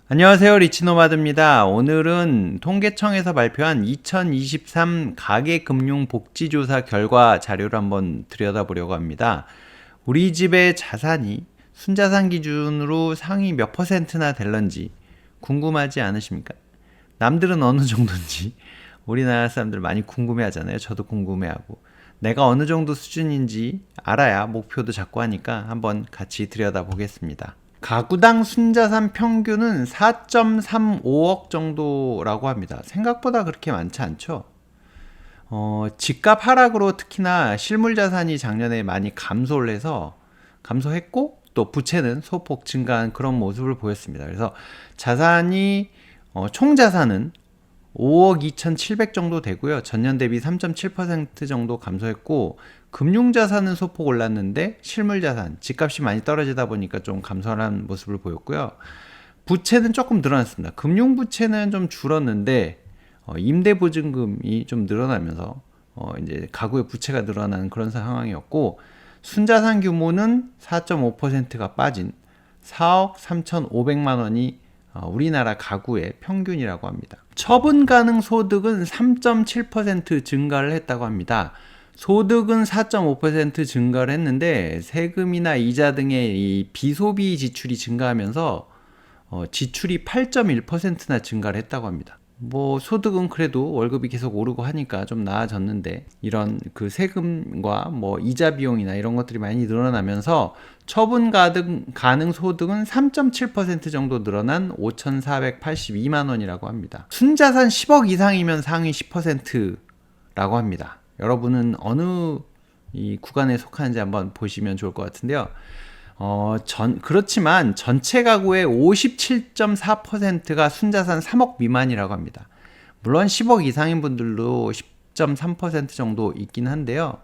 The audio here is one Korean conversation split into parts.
안녕하세요. 리치노마드입니다. 오늘은 통계청에서 발표한 2023 가계금융복지조사 결과 자료를 한번 들여다보려고 합니다. 우리 집의 자산이 순자산 기준으로 상위 몇 퍼센트나 될런지 궁금하지 않으십니까? 남들은 어느 정도인지 우리나라 사람들 많이 궁금해 하잖아요. 저도 궁금해 하고. 내가 어느 정도 수준인지 알아야 목표도 잡고 하니까 한번 같이 들여다보겠습니다. 가구당 순자산 평균은 4.35억 정도라고 합니다. 생각보다 그렇게 많지 않죠. 집값 하락으로 특히나 실물 자산이 작년에 많이 감소했고 또 부채는 소폭 증가한 그런 모습을 보였습니다. 그래서 자산이 총 자산은 5억 2,700 정도 되고요. 전년 대비 3.7% 정도 감소했고 금융자산은 소폭 올랐는데 실물자산, 집값이 많이 떨어지다 보니까 좀 감소한 모습을 보였고요. 부채는 조금 늘어났습니다. 금융부채는 좀 줄었는데 임대보증금이 좀 늘어나면서 이제 가구의 부채가 늘어나는 그런 상황이었고 순자산 규모는 4.5%가 빠진 4억 3,500만 원이 우리나라 가구의 평균이라고 합니다. 처분 가능 소득은 3.7% 증가를 했다고 합니다. 소득은 4.5% 증가를 했는데 세금이나 이자 등의 이 비소비 지출이 증가하면서 지출이 8.1%나 증가를 했다고 합니다. 뭐 소득은 그래도 월급이 계속 오르고 하니까 좀 나아졌는데 이런 그 세금과 뭐 이자 비용이나 이런 것들이 많이 늘어나면서 처분 가능 소득은 3.7% 정도 늘어난 5,482만 원이라고 합니다. 순자산 10억 이상이면 상위 10%라고 합니다. 여러분은 어느 이 구간에 속하는지 한번 보시면 좋을 것 같은데요. 그렇지만 전체 가구의 57.4%가 순자산 3억 미만이라고 합니다. 물론 10억 이상인 분들도 10.3% 정도 있긴 한데요.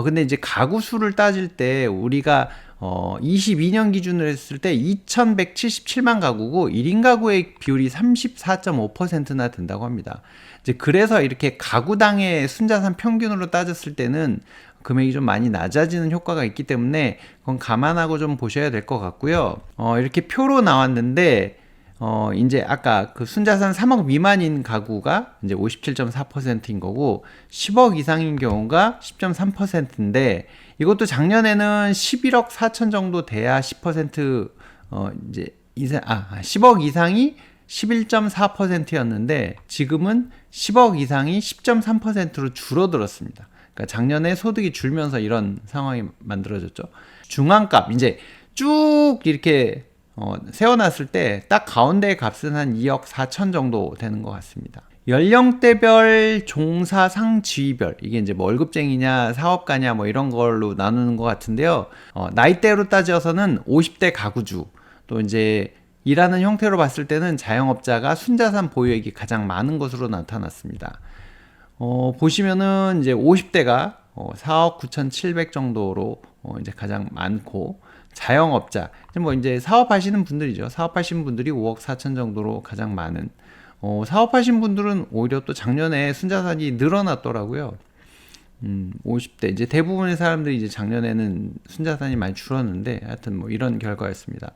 근데 이제 가구 수를 따질 때 우리가 22년 기준으로 했을 때 2,177만 가구고 1인 가구의 비율이 34.5%나 된다고 합니다. 이제 그래서 이렇게 가구당의 순자산 평균으로 따졌을 때는 금액이 좀 많이 낮아지는 효과가 있기 때문에 그건 감안하고 좀 보셔야 될 것 같고요. 이렇게 표로 나왔는데 이제 아까 그 순자산 3억 미만인 가구가 이제 57.4%인 거고 10억 이상인 경우가 10.3%인데 이것도 작년에는 11억 4천 정도 돼야 10% 이제 10억 이상이 11.4%였는데 지금은 10억 이상이 10.3%로 줄어들었습니다. 그러니까 작년에 소득이 줄면서 이런 상황이 만들어졌죠. 중앙값 이제 쭉 이렇게 세워놨을 때 딱 가운데 값은 한 2억 4천 정도 되는 것 같습니다. 연령대별 종사 상지위별 이게 이제 뭐 월급쟁이냐 사업가냐 뭐 이런 걸로 나누는 것 같은데요. 나이대로 따져서는 50대 가구주 또 이제 일하는 형태로 봤을 때는 자영업자가 순자산 보유액이 가장 많은 것으로 나타났습니다. 보시면은 이제 50대가 4억 9,700 정도로 이제 가장 많고 자영업자 뭐 이제 사업하시는 분들이죠. 사업하시는 분들이 5억 4천 정도로 가장 많은 사업하신 분들은 오히려 또 작년에 순자산이 늘어났더라고요. 50대 이제 대부분의 사람들이 이제 작년에는 순자산이 많이 줄었는데 하여튼 뭐 이런 결과였습니다.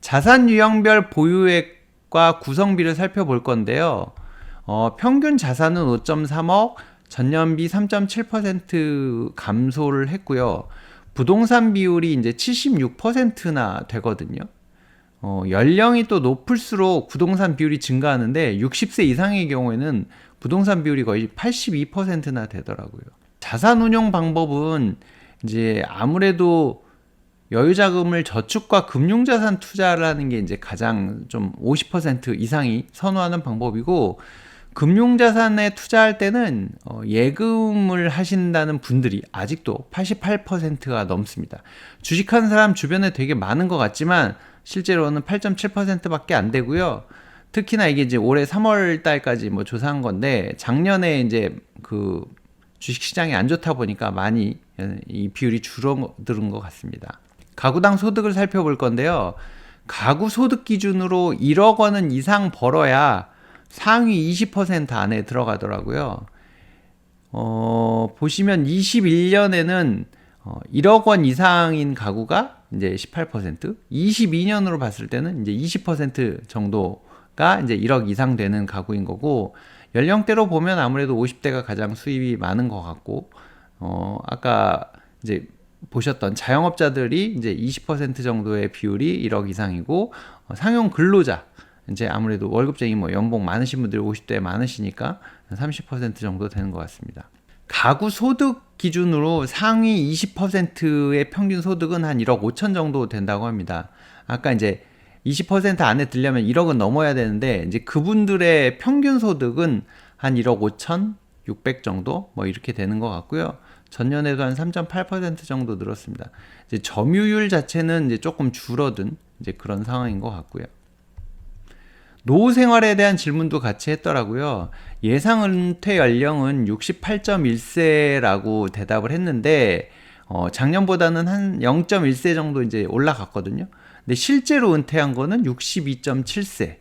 자산 유형별 보유액과 구성비를 살펴볼 건데요. 평균 자산은 5.3억, 전년비 3.7% 감소를 했고요. 부동산 비율이 이제 76%나 되거든요. 연령이 또 높을수록 부동산 비율이 증가하는데 60세 이상의 경우에는 부동산 비율이 거의 82%나 되더라고요. 자산 운용 방법은 이제 아무래도 여유자금을 저축과 금융자산 투자를 하는 게 이제 가장 좀 50% 이상이 선호하는 방법이고 금융자산에 투자할 때는 예금을 하신다는 분들이 아직도 88%가 넘습니다. 주식하는 사람 주변에 되게 많은 것 같지만 실제로는 8.7%밖에 안 되고요. 특히나 이게 이제 올해 3월 달까지 뭐 조사한 건데 작년에 이제 그 주식시장이 안 좋다 보니까 많이 이 비율이 줄어드는 것 같습니다. 가구당 소득을 살펴볼 건데요. 가구 소득 기준으로 1억 원은 이상 벌어야 상위 20% 안에 들어가더라고요. 보시면 21년에는 1억 원 이상인 가구가 이제 18%, 22년으로 봤을 때는 이제 20% 정도가 이제 1억 이상 되는 가구인 거고, 연령대로 보면 아무래도 50대가 가장 수입이 많은 것 같고, 아까 이제 보셨던 자영업자들이 이제 20% 정도의 비율이 1억 이상이고, 상용 근로자, 이제 아무래도 월급쟁이 뭐 연봉 많으신 분들이 50대에 많으시니까 30% 정도 되는 것 같습니다. 가구 소득 기준으로 상위 20%의 평균 소득은 한 1억 5천 정도 된다고 합니다. 아까 이제 20% 안에 들려면 1억은 넘어야 되는데, 이제 그분들의 평균 소득은 한 1억 5천 6백 정도 뭐 이렇게 되는 것 같고요. 전년에도 한 3.8% 정도 늘었습니다. 이제 점유율 자체는 이제 조금 줄어든 이제 그런 상황인 것 같고요. 노후 생활에 대한 질문도 같이 했더라고요. 예상 은퇴 연령은 68.1세라고 대답을 했는데, 작년보다는 한 0.1세 정도 이제 올라갔거든요. 근데 실제로 은퇴한 거는 62.7세.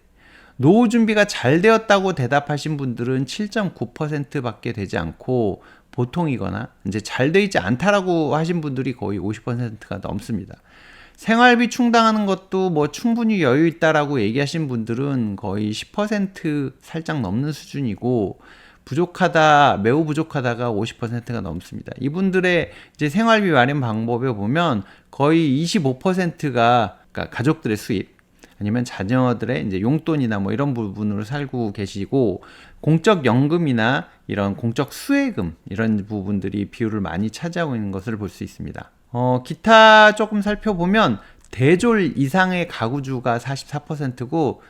노후 준비가 잘 되었다고 대답하신 분들은 7.9% 밖에 되지 않고, 보통이거나 이제 잘 돼 있지 않다라고 하신 분들이 거의 50%가 넘습니다. 생활비 충당하는 것도 뭐 충분히 여유 있다라고 얘기하신 분들은 거의 10% 살짝 넘는 수준이고, 부족하다, 매우 부족하다가 50%가 넘습니다. 이분들의 이제 생활비 마련 방법에 보면 거의 25%가 그러니까 가족들의 수입, 아니면 자녀들의 이제 용돈이나 뭐 이런 부분으로 살고 계시고, 공적 연금이나 이런 공적 수혜금 이런 부분들이 비율을 많이 차지하고 있는 것을 볼 수 있습니다. 기타 조금 살펴보면 대졸 이상의 가구주가 44%고,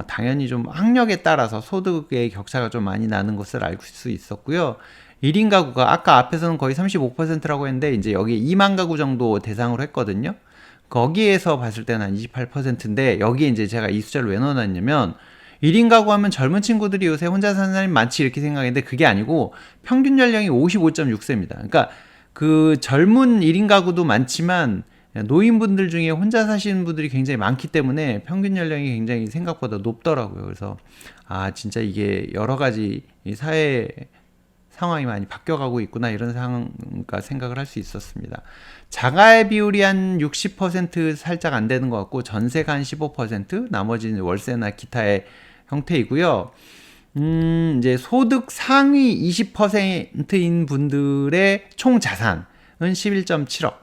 당연히 좀 학력에 따라서 소득의 격차가 좀 많이 나는 것을 알 수 있었고요. 1인 가구가 아까 앞에서는 거의 35%라고 했는데, 이제 여기 2만 가구 정도 대상으로 했거든요. 거기에서 봤을 때는 한 28%인데, 여기에 이제 제가 이 숫자를 왜 넣어놨냐면, 1인 가구 하면 젊은 친구들이 요새 혼자 사는 사람이 많지 이렇게 생각했는데, 그게 아니고 평균 연령이 55.6세입니다. 그러니까 그 젊은 1인 가구도 많지만 노인분들 중에 혼자 사시는 분들이 굉장히 많기 때문에 평균 연령이 굉장히 생각보다 높더라고요. 그래서 진짜 이게 여러 가지 사회 상황이 많이 바뀌어가고 있구나, 이런 생각을 할 수 있었습니다. 자가의 비율이 한 60% 살짝 안 되는 것 같고, 전세가 한 15%, 나머지는 월세나 기타의 형태이고요. 이제 소득 상위 20%인 분들의 총 자산은 11.7억.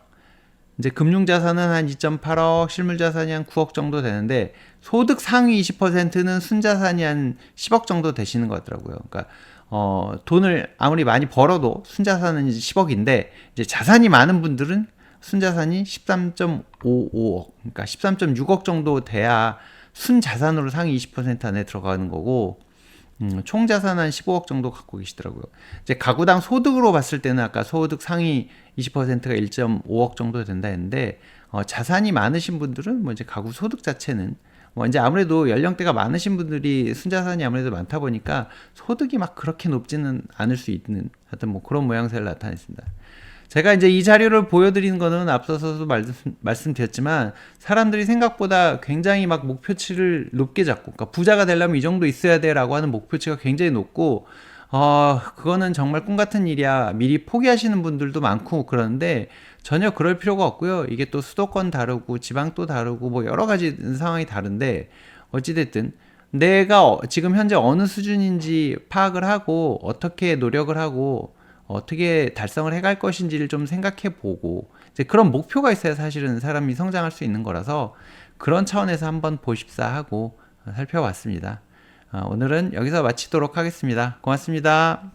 이제 금융 자산은 한 2.8억, 실물 자산이 한 9억 정도 되는데, 소득 상위 20%는 순자산이 한 10억 정도 되시는 것 같더라고요. 그러니까 돈을 아무리 많이 벌어도 순자산은 이제 10억인데, 이제 자산이 많은 분들은 순자산이 13.55억, 그러니까 13.6억 정도 돼야 순자산으로 상위 20% 안에 들어가는 거고, 총 자산 한 15억 정도 갖고 계시더라고요. 이제 가구당 소득으로 봤을 때는 아까 소득 상위 20%가 1.5억 정도 된다 했는데, 자산이 많으신 분들은 뭐 이제 가구 소득 자체는 뭐 이제 아무래도 연령대가 많으신 분들이 순자산이 아무래도 많다 보니까 소득이 막 그렇게 높지는 않을 수 있는, 하여튼 뭐 그런 모양새를 나타냈습니다. 제가 이제 이 자료를 보여드리는 거는 앞서서도 말씀드렸지만, 사람들이 생각보다 굉장히 막 목표치를 높게 잡고, 그러니까 부자가 되려면 이 정도 있어야 돼 라고 하는 목표치가 굉장히 높고, 그거는 정말 꿈 같은 일이야, 미리 포기하시는 분들도 많고 그러는데, 전혀 그럴 필요가 없고요. 이게 또 수도권 다르고 지방 또 다르고 뭐 여러 가지 상황이 다른데, 어찌됐든 내가 지금 현재 어느 수준인지 파악을 하고, 어떻게 노력을 하고 어떻게 달성을 해갈 것인지를 좀 생각해 보고, 이제 그런 목표가 있어야 사실은 사람이 성장할 수 있는 거라서, 그런 차원에서 한번 보십사 하고 살펴봤습니다. 오늘은 여기서 마치도록 하겠습니다. 고맙습니다.